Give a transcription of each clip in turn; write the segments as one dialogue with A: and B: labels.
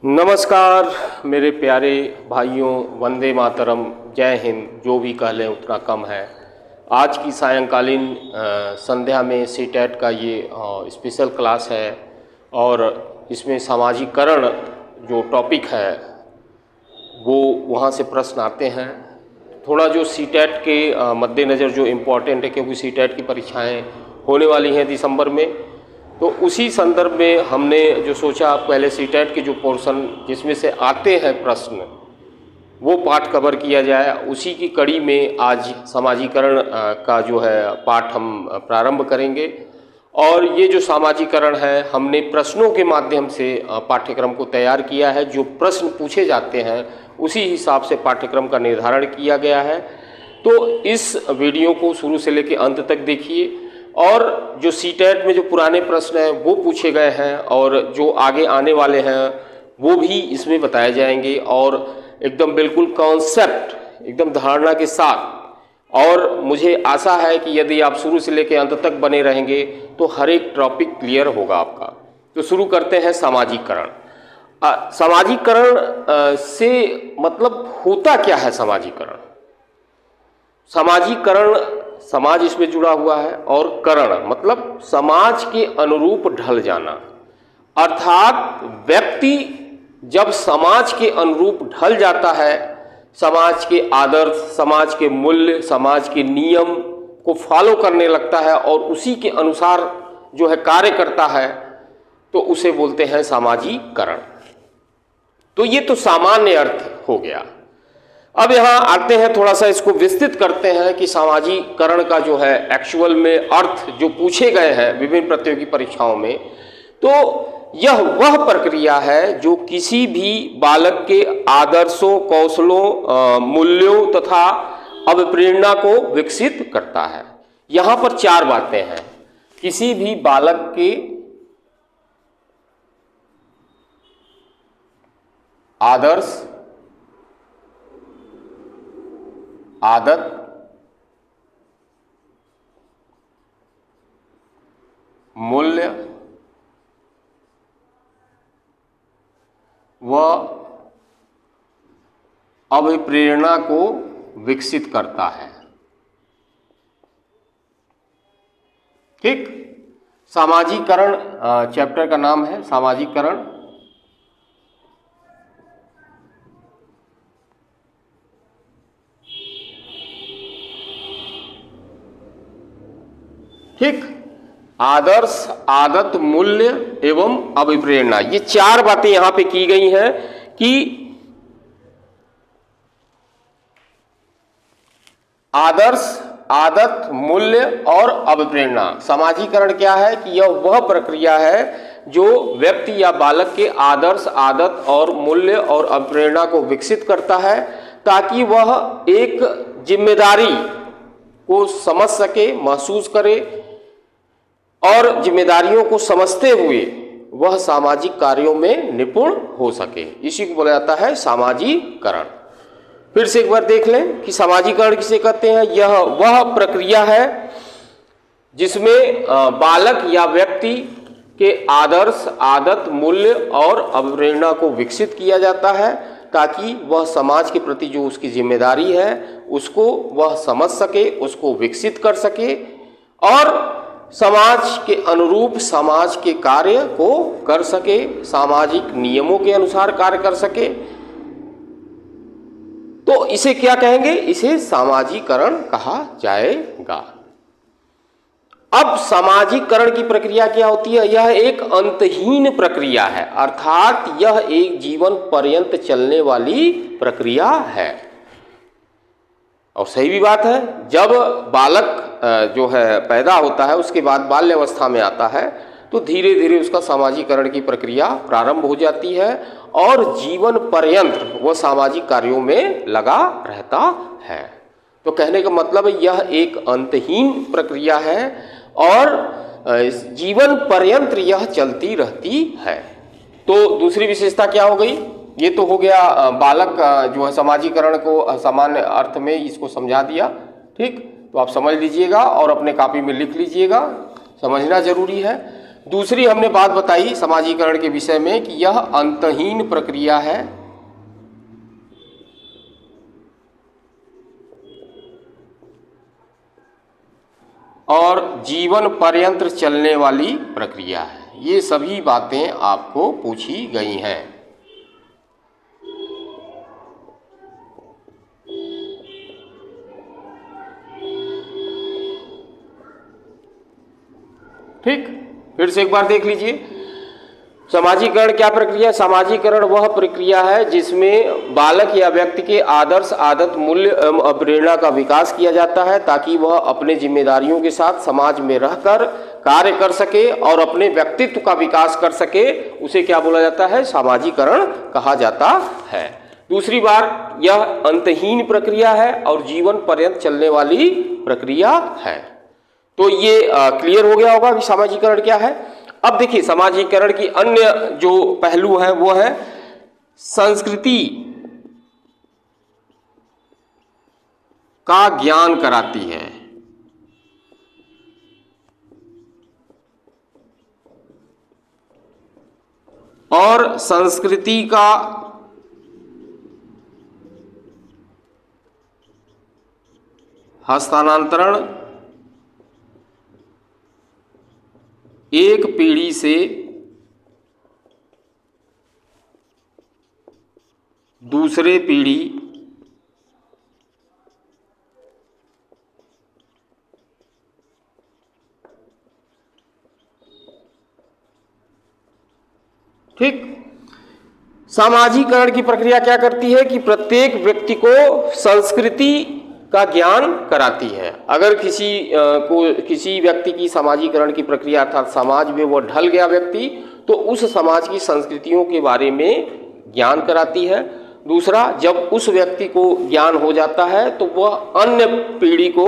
A: नमस्कार मेरे प्यारे भाइयों, वंदे मातरम, जय हिंद। जो भी कह लें उतना कम है। आज की सायंकालीन संध्या में सीटेट का ये स्पेशल क्लास है और इसमें सामाजिकरण जो टॉपिक है वो वहाँ से प्रश्न आते हैं। थोड़ा जो सीटेट के मद्देनज़र जो इम्पोर्टेंट है, क्योंकि सीटेट की परीक्षाएं होने वाली हैं दिसंबर में, तो उसी संदर्भ में हमने जो सोचा पहले सीटेट के जो पोर्शन जिसमें से आते हैं प्रश्न वो पाठ कवर किया जाए। उसी की कड़ी में आज सामाजिकरण का जो है पाठ हम प्रारंभ करेंगे। और ये जो सामाजिकरण है हमने प्रश्नों के माध्यम से पाठ्यक्रम को तैयार किया है। जो प्रश्न पूछे जाते हैं उसी हिसाब से पाठ्यक्रम का निर्धारण किया गया है। तो इस वीडियो को शुरू से लेकर अंत तक देखिए और जो सीटेट में जो पुराने प्रश्न हैं वो पूछे गए हैं और जो आगे आने वाले हैं वो भी इसमें बताए जाएंगे और एकदम बिल्कुल कॉन्सेप्ट, एकदम धारणा के साथ। और मुझे आशा है कि यदि आप शुरू से लेकर अंत तक बने रहेंगे तो हर एक टॉपिक क्लियर होगा आपका। तो शुरू करते हैं सामाजिकरण। सामाजिकरण से मतलब होता क्या है? सामाजिकरण, समाज इसमें जुड़ा हुआ है और करण मतलब समाज के अनुरूप ढल जाना। अर्थात व्यक्ति जब समाज के अनुरूप ढल जाता है, समाज के आदर्श, समाज के मूल्य, समाज के नियम को फॉलो करने लगता है और उसी के अनुसार जो है कार्य करता है, तो उसे बोलते हैं सामाजिकरण। तो ये तो सामान्य अर्थ हो गया। अब यहाँ आते हैं, थोड़ा सा इसको विस्तृत करते हैं कि सामाजिकरण का जो है एक्चुअल में अर्थ जो पूछे गए हैं विभिन्न प्रतियोगी परीक्षाओं में, तो यह वह प्रक्रिया है जो किसी भी बालक के आदर्शों, कौशलों, मूल्यों तथा अभिप्रेरणा को विकसित करता है। यहाँ पर चार बातें हैं। किसी भी बालक के आदर्श, आदत, मूल्य व अभिप्रेरणा को विकसित करता है। ठीक, सामाजिकरण चैप्टर का नाम है सामाजिकरण। ठीक, आदर्श, आदत, मूल्य एवं अभिप्रेरणा, ये चार बातें यहां पे की गई हैं कि आदर्श, आदत, मूल्य और अभिप्रेरणा। सामाजिकरण क्या है कि यह वह प्रक्रिया है जो व्यक्ति या बालक के आदर्श, आदत और मूल्य और अभिप्रेरणा को विकसित करता है ताकि वह एक जिम्मेदारी को समझ सके, महसूस करे और जिम्मेदारियों को समझते हुए वह सामाजिक कार्यों में निपुण हो सके। इसी को बोला जाता है सामाजिकरण। फिर से एक बार देख लें कि सामाजिकरण किसे कहते हैं। यह वह प्रक्रिया है जिसमें बालक या व्यक्ति के आदर्श, आदत, मूल्य और अभिप्रेरणा को विकसित किया जाता है ताकि वह समाज के प्रति जो उसकी जिम्मेदारी है उसको वह समझ सके, उसको विकसित कर सके और समाज के अनुरूप समाज के कार्य को कर सके, सामाजिक नियमों के अनुसार कार्य कर सके। तो इसे क्या कहेंगे? इसे सामाजिकरण कहा जाएगा। अब सामाजिकरण की प्रक्रिया क्या होती है? यह एक अंतहीन प्रक्रिया है, अर्थात यह एक जीवन पर्यंत चलने वाली प्रक्रिया है। और सही भी बात है, जब बालक जो है पैदा होता है उसके बाद बाल्यावस्था में आता है तो धीरे धीरे उसका सामाजिकरण की प्रक्रिया प्रारंभ हो जाती है और जीवन पर्यंत वह सामाजिक कार्यों में लगा रहता है। तो कहने का मतलब है यह एक अंतहीन प्रक्रिया है और जीवन पर्यंत यह चलती रहती है। तो दूसरी विशेषता क्या हो गई? ये तो हो गया बालक जो है सामाजिकरण को सामान्य अर्थ में इसको समझा दिया। ठीक, तो आप समझ लीजिएगा और अपने कॉपी में लिख लीजिएगा, समझना जरूरी है। दूसरी हमने बात बताई समाजीकरण के विषय में कि यह अंतहीन प्रक्रिया है और जीवन पर्यंत चलने वाली प्रक्रिया है। ये सभी बातें आपको पूछी गई हैं। ठीक, फिर से एक बार देख लीजिए। समाजीकरण क्या प्रक्रिया? समाजीकरण वह प्रक्रिया है जिसमें बालक या व्यक्ति के आदर्श, आदत, मूल्य एवं प्रेरणा का विकास किया जाता है ताकि वह अपने जिम्मेदारियों के साथ समाज में रहकर कार्य कर सके और अपने व्यक्तित्व का विकास कर सके। उसे क्या बोला जाता है? समाजीकरण कहा जाता है। दूसरी बार, यह अंतहीन प्रक्रिया है और जीवन पर्यंत चलने वाली प्रक्रिया है। तो ये क्लियर हो गया होगा कि समाजीकरण क्या है। अब देखिए, समाजीकरण की अन्य जो पहलू है वो है संस्कृति का ज्ञान कराती है। और संस्कृति का हस्तांतरण एक पीढ़ी से दूसरे पीढ़ी ठीक। सामाजिकरण की प्रक्रिया क्या करती है कि प्रत्येक व्यक्ति को संस्कृति का ज्ञान कराती है। अगर किसी व्यक्ति की समाजीकरण की प्रक्रिया अर्थात समाज में वो ढल गया व्यक्ति, तो उस समाज की संस्कृतियों के बारे में ज्ञान कराती है। दूसरा, जब उस व्यक्ति को ज्ञान हो जाता है तो वह अन्य पीढ़ी को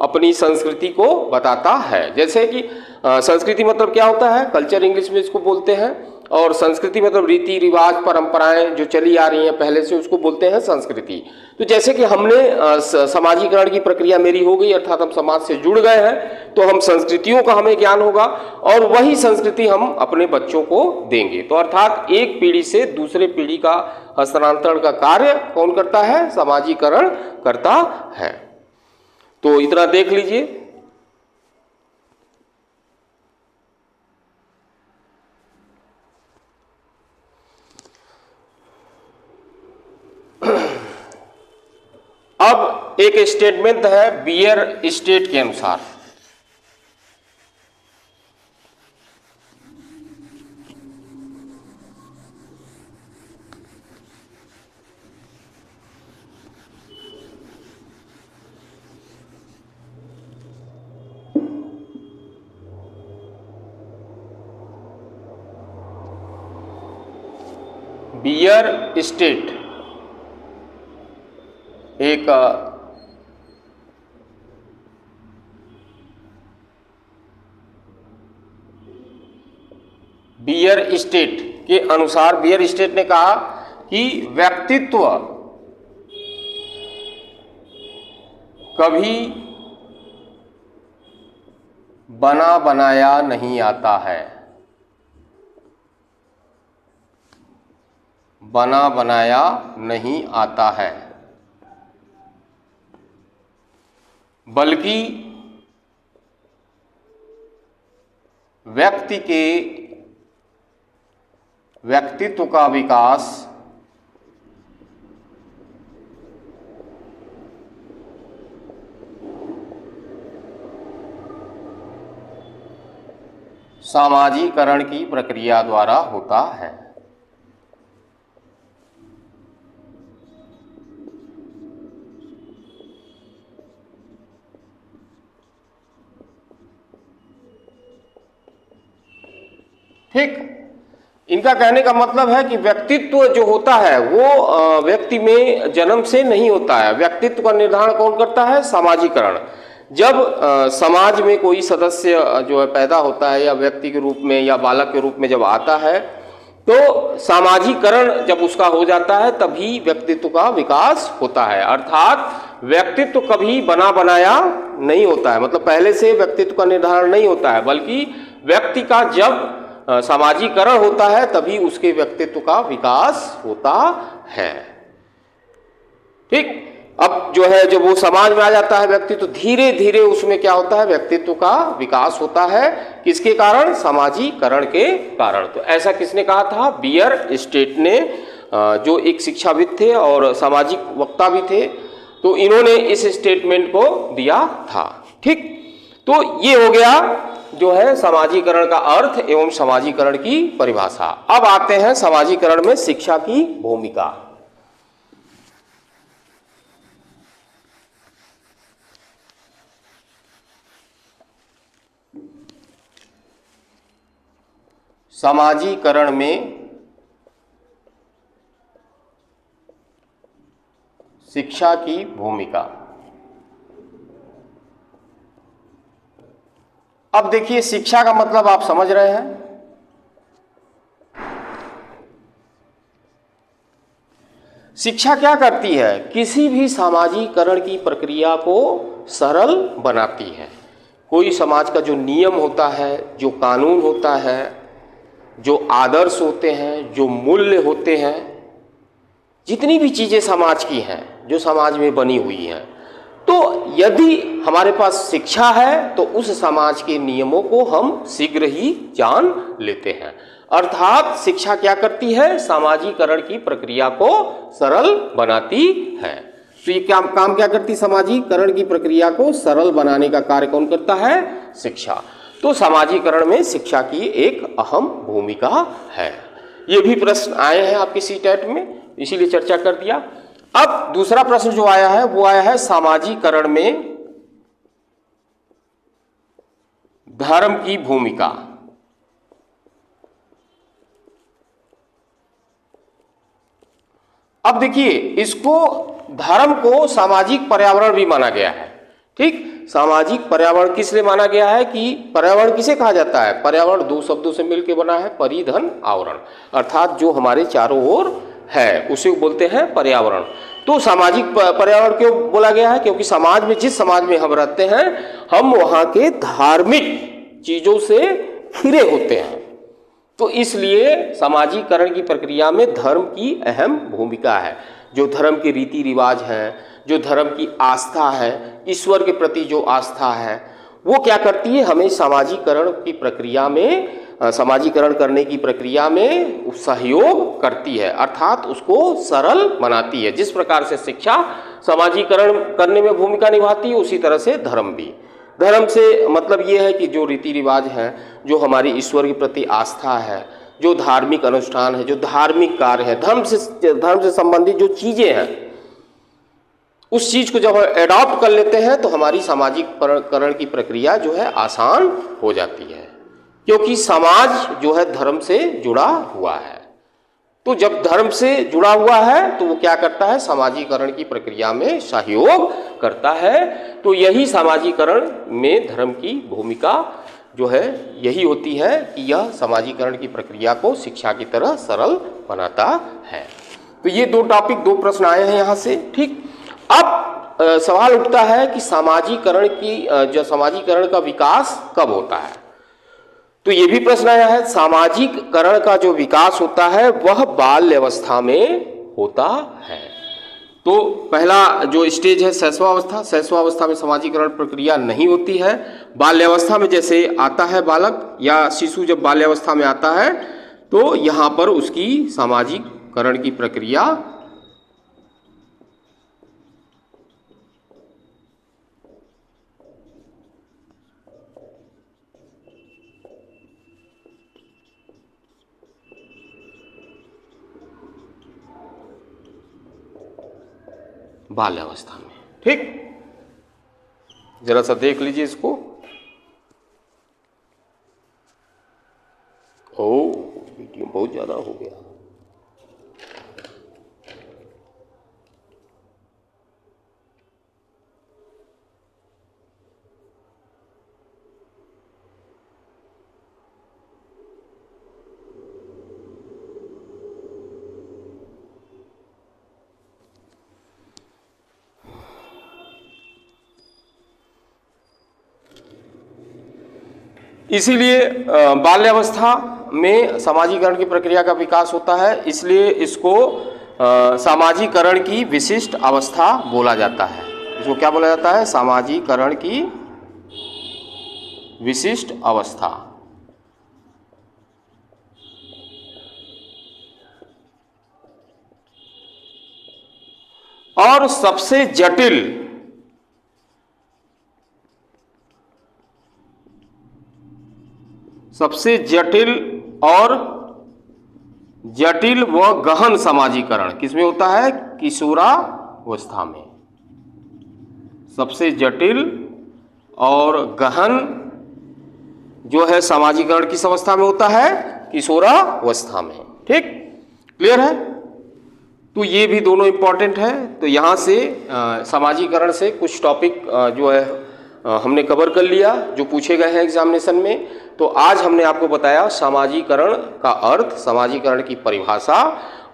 A: अपनी संस्कृति को बताता है। जैसे कि संस्कृति मतलब क्या होता है? कल्चर इंग्लिश में इसको बोलते हैं, और संस्कृति मतलब रीति रिवाज, परंपराएं जो चली आ रही हैं पहले से, उसको बोलते हैं संस्कृति। तो जैसे कि हमने समाजीकरण की प्रक्रिया मेरी हो गई, अर्थात हम समाज से जुड़ गए हैं, तो हम संस्कृतियों का हमें ज्ञान होगा और वही संस्कृति हम अपने बच्चों को देंगे। तो अर्थात एक पीढ़ी से दूसरे पीढ़ी का हस्तांतरण का कार्य कौन करता है? समाजीकरण करता है। तो इतना देख लीजिए। अब एक स्टेटमेंट है बियर स्टेट के अनुसार। बियर स्टेट एक बियर स्टेट के अनुसार, बियर स्टेट ने कहा कि व्यक्तित्व कभी बना बनाया नहीं आता है, बना बनाया नहीं आता है, बल्कि व्यक्ति के व्यक्तित्व का विकास सामाजीकरण की प्रक्रिया द्वारा होता है। ठीक, इनका कहने का मतलब है कि व्यक्तित्व जो होता है वो व्यक्ति में जन्म से नहीं होता है। व्यक्तित्व का निर्धारण कौन करता है? समाजीकरण। जब समाज में कोई सदस्य जो है पैदा होता है या व्यक्ति के रूप में या बालक के रूप में जब आता है, तो सामाजीकरण जब उसका हो जाता है तभी व्यक्तित्व का विकास होता है। अर्थात व्यक्तित्व कभी बना बनाया नहीं होता है, मतलब पहले से व्यक्तित्व का निर्धारण नहीं होता है, बल्कि व्यक्ति का जब सामाजिकरण होता है तभी उसके व्यक्तित्व का विकास होता है। ठीक, अब जो है जब वो समाज में आ जाता है व्यक्ति, तो धीरे धीरे उसमें क्या होता है, व्यक्तित्व का विकास होता है। किसके कारण? सामाजिकरण के कारण। तो ऐसा किसने कहा था? बियर स्टेट ने, जो एक शिक्षाविद थे और सामाजिक वक्ता भी थे। तो इन्होंने इस स्टेटमेंट को दिया था। ठीक, तो ये हो गया जो है समाजीकरण का अर्थ एवं समाजीकरण की परिभाषा। अब आते हैं समाजीकरण में शिक्षा की भूमिका। समाजीकरण में शिक्षा की भूमिका। अब देखिए, शिक्षा का मतलब आप समझ रहे हैं। शिक्षा क्या करती है? किसी भी सामाजीकरण की प्रक्रिया को सरल बनाती है। कोई समाज का जो नियम होता है, जो कानून होता है, जो आदर्श होते हैं, जो मूल्य होते हैं, जितनी भी चीजें समाज की हैं, जो समाज में बनी हुई हैं, तो यदि हमारे पास शिक्षा है तो उस समाज के नियमों को हम शीघ्र ही जान लेते हैं। अर्थात शिक्षा क्या करती है? सामाजीकरण की प्रक्रिया को सरल बनाती है। तो ये काम क्या करती? सामाजीकरण की प्रक्रिया को सरल बनाने का कार्य कौन करता है? शिक्षा। तो सामाजीकरण में शिक्षा की एक अहम भूमिका है। ये भी प्रश्न आए हैं आपके सीटेट में, इसीलिए चर्चा कर दिया। अब दूसरा प्रश्न जो आया है वो आया है सामाजीकरण में धर्म की भूमिका। अब देखिए, इसको धर्म को सामाजिक पर्यावरण भी माना गया है। ठीक, सामाजिक पर्यावरण किस लिए माना गया है कि पर्यावरण किसे कहा जाता है? पर्यावरण दो शब्दों से मिलकर बना है, परि धन आवरण, अर्थात जो हमारे चारों ओर है उसे बोलते हैं पर्यावरण। तो सामाजिक पर्यावरण क्यों बोला गया है? क्योंकि समाज में, जिस समाज में हम रहते हैं, हम वहां के धार्मिक चीजों से घिरे होते हैं। तो इसलिए सामाजीकरण की प्रक्रिया में धर्म की अहम भूमिका है। जो धर्म के रीति रिवाज हैं, जो धर्म की आस्था है, ईश्वर के प्रति जो आस्था है, वो क्या करती है? हमें सामाजीकरण की प्रक्रिया में, सामाजीकरण करने की प्रक्रिया में सहयोग करती है, अर्थात उसको सरल बनाती है। जिस प्रकार से शिक्षा सामाजीकरण करने में भूमिका निभाती है, उसी तरह से धर्म भी। धर्म से मतलब ये है कि जो रीति रिवाज है, जो हमारी ईश्वर के प्रति आस्था है, जो धार्मिक अनुष्ठान है, जो धार्मिक कार्य है, धर्म से संबंधित जो चीजें हैं, उस चीज को जब एडॉप्ट कर लेते हैं तो हमारी सामाजिकरण की प्रक्रिया जो है आसान हो जाती है, क्योंकि समाज जो है धर्म से जुड़ा हुआ है। तो जब धर्म से जुड़ा हुआ है तो वो क्या करता है? सामाजीकरण की प्रक्रिया में सहयोग करता है। तो यही सामाजीकरण में धर्म की भूमिका जो है यही होती है कि यह सामाजीकरण की प्रक्रिया को शिक्षा की तरह सरल बनाता है। तो ये दो टॉपिक, दो प्रश्न आए हैं यहाँ से। ठीक, अब सवाल उठता है कि सामाजीकरण का विकास कब होता है? तो ये भी प्रश्न आया है। सामाजिकरण का जो विकास होता है वह बाल्यावस्था में होता है। तो पहला जो स्टेज है शैशवावस्था। शैशवावस्था में सामाजिकरण प्रक्रिया नहीं होती है। बाल्यावस्था में जैसे आता है बालक या शिशु, जब बाल्यावस्था में आता है तो यहाँ पर उसकी सामाजिकरण की प्रक्रिया बाल्यावस्था में। ठीक, जरा सा देख लीजिए इसको। ओ, वीडियो बहुत ज्यादा हो गया। इसीलिए बाल्यावस्था में सामाजिकरण की प्रक्रिया का विकास होता है, इसलिए इसको सामाजिकरण की विशिष्ट अवस्था बोला जाता है। इसको क्या बोला जाता है? सामाजिकरण की विशिष्ट अवस्था। और सबसे जटिल और व गहन सामाजिकरण किसमें होता है? किशोरावस्था में। सबसे जटिल और गहन जो है सामाजिकरण किस अवस्था में होता है? किशोरावस्था में। ठीक, क्लियर है? तो ये भी दोनों इंपॉर्टेंट है। तो यहाँ से सामाजिकरण से कुछ टॉपिक जो है हमने कवर कर लिया जो पूछे गए हैं एग्जामिनेशन में। तो आज हमने आपको बताया सामाजिकरण का अर्थ, सामाजिकरण की परिभाषा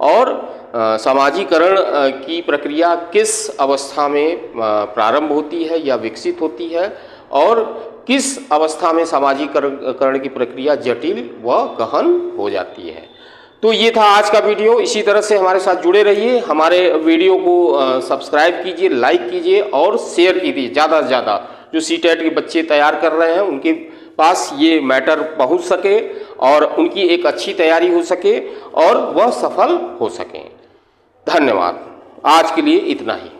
A: और सामाजिकरण की प्रक्रिया किस अवस्था में प्रारंभ होती है या विकसित होती है और किस अवस्था में सामाजिकरण की प्रक्रिया जटिल व गहन हो जाती है। तो ये था आज का वीडियो। इसी तरह से हमारे साथ जुड़े रहिए, हमारे वीडियो को सब्सक्राइब कीजिए, लाइक कीजिए और शेयर कीजिए ज़्यादा से ज़्यादा। जो सीटेट के बच्चे तैयार कर रहे हैं उनके पास ये मैटर पहुंच सके और उनकी एक अच्छी तैयारी हो सके और वह सफल हो सकें। धन्यवाद। आज के लिए इतना ही।